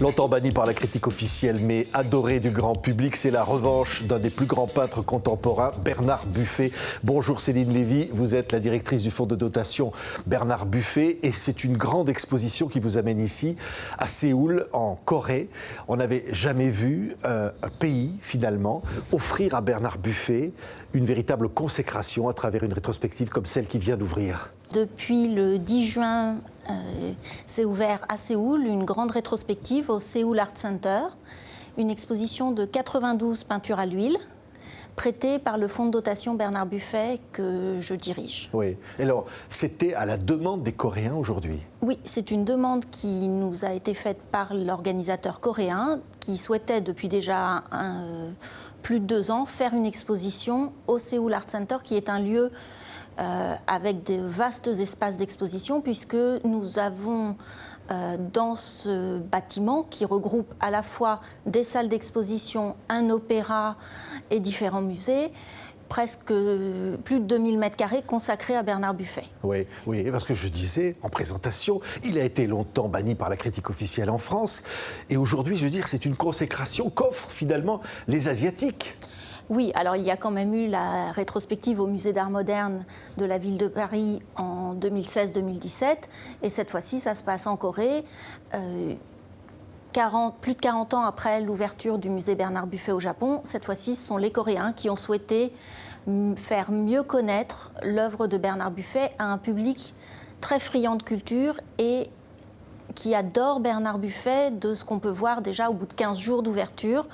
Longtemps banni par la critique officielle, mais adoré du grand public, c'est la revanche d'un des plus grands peintres contemporains, Bernard Buffet. Bonjour Céline Lévy, vous êtes la directrice du fonds de dotation Bernard Buffet et c'est une grande exposition qui vous amène ici, à Séoul, en Corée. On n'avait jamais vu un pays, finalement, offrir à Bernard Buffet une véritable consécration à travers une rétrospective comme celle qui vient d'ouvrir. Depuis le 10 juin, s'est ouvert à Séoul une grande rétrospective au Seoul Art Center, une exposition de 92 peintures à l'huile, prêtée par le fonds de dotation Bernard Buffet que je dirige. Oui. Alors, c'était à la demande des Coréens aujourd'hui? Oui, c'est une demande qui nous a été faite par l'organisateur coréen qui souhaitait depuis déjà plus de 2 ans faire une exposition au Seoul Art Center qui est un lieu avec de vastes espaces d'exposition puisque nous avons dans ce bâtiment qui regroupe à la fois des salles d'exposition, un opéra et différents musées, presque plus de 2000 m² consacrés à Bernard Buffet. Oui, parce que je disais en présentation, il a été longtemps banni par la critique officielle en France et aujourd'hui, je veux dire, c'est une consécration qu'offrent finalement les Asiatiques. Oui, alors il y a quand même eu la rétrospective au Musée d'Art Moderne de la ville de Paris en 2016-2017 et cette fois-ci ça se passe en Corée, plus de 40 ans après l'ouverture du musée Bernard Buffet au Japon. Cette fois-ci ce sont les Coréens qui ont souhaité faire mieux connaître l'œuvre de Bernard Buffet à un public très friand de culture et qui adore Bernard Buffet, de ce qu'on peut voir déjà au bout de 15 jours d'ouverture.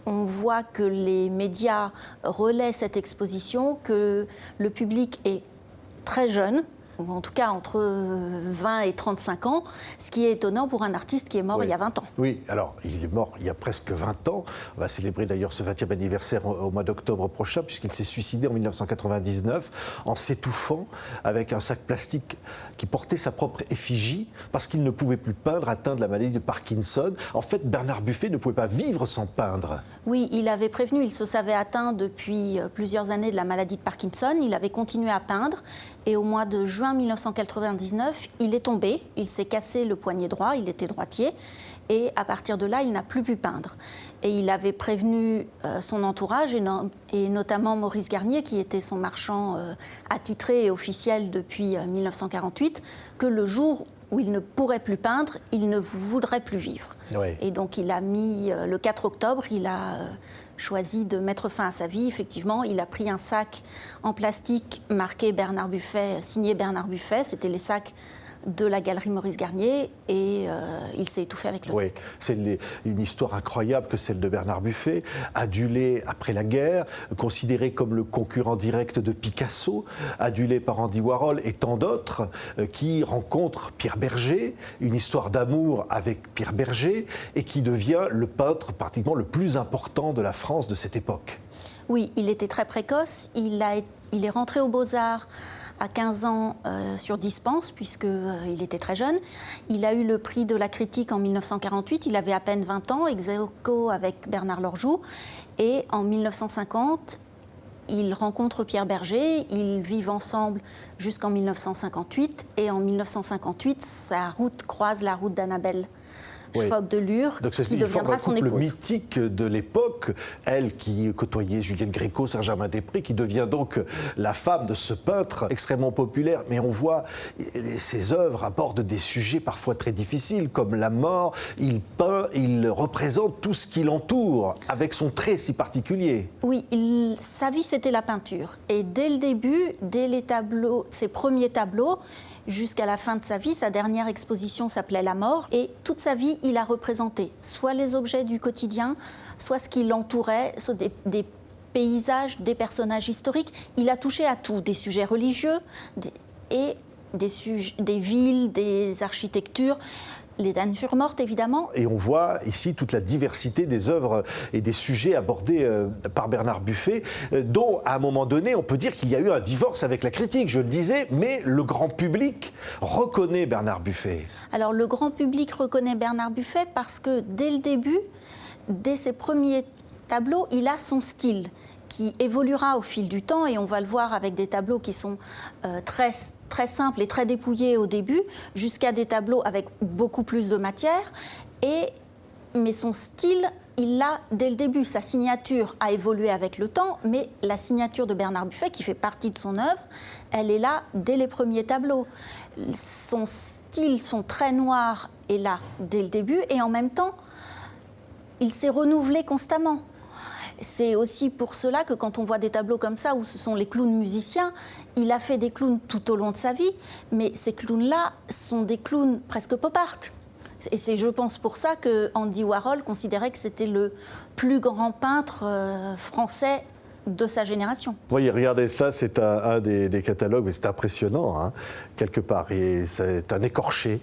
On voit que les médias relaient cette exposition, que le public est très jeune, ou en tout cas entre 20 et 35 ans, ce qui est étonnant pour un artiste qui est mort il y a 20 ans. Oui, alors il est mort il y a presque 20 ans. On va célébrer d'ailleurs ce 20e anniversaire au mois d'octobre prochain, puisqu'il s'est suicidé en 1999 en s'étouffant avec un sac plastique qui portait sa propre effigie, parce qu'il ne pouvait plus peindre, atteint de la maladie de Parkinson. En fait, Bernard Buffet ne pouvait pas vivre sans peindre. Oui, il avait prévenu, il se savait atteint depuis plusieurs années de la maladie de Parkinson. Il avait continué à peindre et au mois de juin 1999, il est tombé, il s'est cassé le poignet droit, il était droitier, et à partir de là, il n'a plus pu peindre. Et il avait prévenu son entourage, et notamment Maurice Garnier, qui était son marchand attitré et officiel depuis 1948, que le jour où il ne pourrait plus peindre, il ne voudrait plus vivre. Oui. Et donc il a mis, le 4 octobre, il a choisi de mettre fin à sa vie. Effectivement, il a pris un sac en plastique marqué Bernard Buffet, signé Bernard Buffet. C'était les sacs de la galerie Maurice Garnier et il s'est étouffé avec le sac. C'est une histoire incroyable que celle de Bernard Buffet, adulé après la guerre, considéré comme le concurrent direct de Picasso, adulé par Andy Warhol et tant d'autres, qui rencontrent Pierre Berger, une histoire d'amour avec Pierre Berger et qui devient le peintre pratiquement le plus important de la France de cette époque. Oui, il était très précoce, il est rentré aux Beaux-Arts à 15 ans sur dispense, puisqu'il était très jeune. Il a eu le prix de la critique en 1948, il avait à peine 20 ans, ex aequo avec Bernard Lorjou. Et en 1950, il rencontre Pierre Berger, ils vivent ensemble jusqu'en 1958. Et en 1958, sa route croise la route d'Annabelle Schwab de Lure, qui deviendra son épouse. Le mythique de l'époque, elle qui côtoyait Juliette Gréco, Saint-Germain-des-Prés, qui devient donc la femme de ce peintre extrêmement populaire. Mais on voit, ses œuvres abordent des sujets parfois très difficiles, comme la mort. Il peint, il représente tout ce qui l'entoure, avec son trait si particulier. Oui, sa vie, c'était la peinture. Et dès le début, dès les tableaux, ses premiers tableaux, jusqu'à la fin de sa vie, sa dernière exposition s'appelait La mort. Et toute sa vie, il a représenté soit les objets du quotidien, soit ce qui l'entourait, soit des paysages, des personnages historiques. Il a touché à tout, des sujets religieux et des villes, des architectures. Les natures mortes, évidemment. Et on voit ici toute la diversité des œuvres et des sujets abordés par Bernard Buffet, dont, à un moment donné, on peut dire qu'il y a eu un divorce avec la critique, je le disais, mais le grand public reconnaît Bernard Buffet. Alors, le grand public reconnaît Bernard Buffet parce que, dès le début, dès ses premiers tableaux, il a son style qui évoluera au fil du temps, et on va le voir avec des tableaux qui sont très simples et très dépouillés au début, jusqu'à des tableaux avec beaucoup plus de matière. Et Mais son style, il l'a dès le début. Sa signature a évolué avec le temps, mais la signature de Bernard Buffet, qui fait partie de son œuvre, elle est là dès les premiers tableaux. Son style, son trait noir est là dès le début, et en même temps, il s'est renouvelé constamment. C'est aussi pour cela que quand on voit des tableaux comme ça, où ce sont les clowns musiciens, il a fait des clowns tout au long de sa vie, mais ces clowns-là sont des clowns presque pop art. Et c'est, je pense, pour ça que Andy Warhol considérait que c'était le plus grand peintre français de sa génération. Voyez, regardez ça, c'est un des catalogues, mais c'est impressionnant, hein, quelque part. Et c'est un écorché.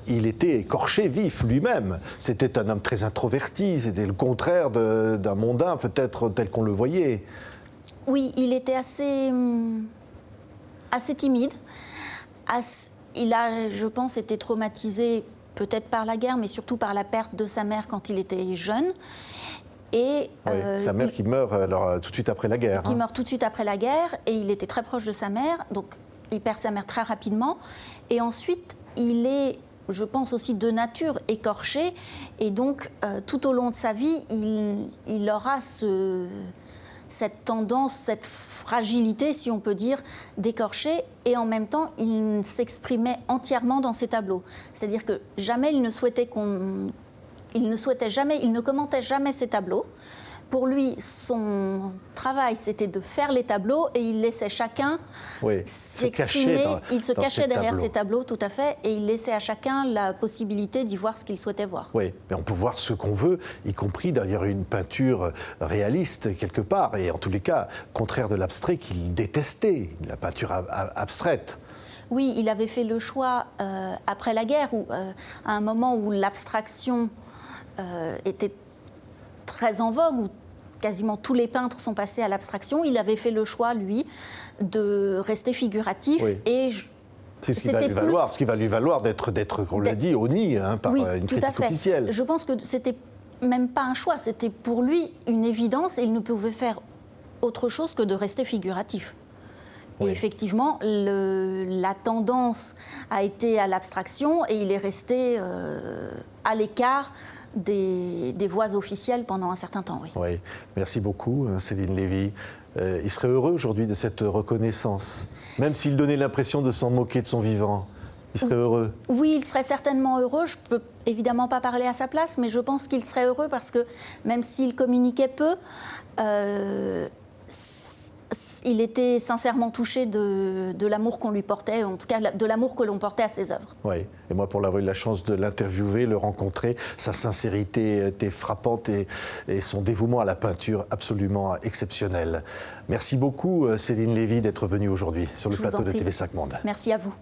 Il était écorché vif lui-même. C'était un homme très introverti, c'était le contraire d'un mondain, peut-être tel qu'on le voyait. Oui, il était assez timide. Il a, je pense, été traumatisé peut-être par la guerre, mais surtout par la perte de sa mère quand il était jeune. Et, oui, sa mère qui meurt alors, tout de suite après la guerre. Qui meurt tout de suite après la guerre, et il était très proche de sa mère, donc il perd sa mère très rapidement. Et ensuite, il est, je pense aussi, de nature écorché, et donc tout au long de sa vie, il aura cette tendance, cette fragilité, si on peut dire, d'écorcher, et en même temps, il s'exprimait entièrement dans ses tableaux. C'est-à-dire que jamais il ne souhaitait il ne commentait jamais ses tableaux. Pour lui, son travail, c'était de faire les tableaux, et il laissait chacun s'exprimer. Il se cachait derrière ses tableaux, tout à fait, et il laissait à chacun la possibilité d'y voir ce qu'il souhaitait voir. Oui, mais on peut voir ce qu'on veut, y compris derrière une peinture réaliste, quelque part, et en tous les cas, contraire de l'abstrait qu'il détestait, la peinture abstraite. Oui, il avait fait le choix, après la guerre, à un moment où l'abstraction était très en vogue, où quasiment tous les peintres sont passés à l'abstraction. Il avait fait le choix, lui, de rester figuratif. Oui. Et c'est ce qui va lui valoir d'être, on l'a dit, honni par une critique officielle. Je pense que c'était même pas un choix, c'était pour lui une évidence, et il ne pouvait faire autre chose que de rester figuratif. Et effectivement, la tendance a été à l'abstraction, et il est resté à l'écart des voix officielles pendant un certain temps. Oui. Merci beaucoup, Céline Lévy. Il serait heureux aujourd'hui de cette reconnaissance, même s'il donnait l'impression de s'en moquer de son vivant. Il serait heureux. Oui, il serait certainement heureux. Je ne peux évidemment pas parler à sa place, mais je pense qu'il serait heureux parce que même s'il communiquait peu, il était sincèrement touché de l'amour qu'on lui portait, en tout cas de l'amour que l'on portait à ses œuvres. Oui, et moi pour l'avoir eu la chance de l'interviewer, le rencontrer, sa sincérité était frappante et son dévouement à la peinture absolument exceptionnel. Merci beaucoup Céline Lévy d'être venue aujourd'hui sur le plateau de TV5 Monde. Merci à vous.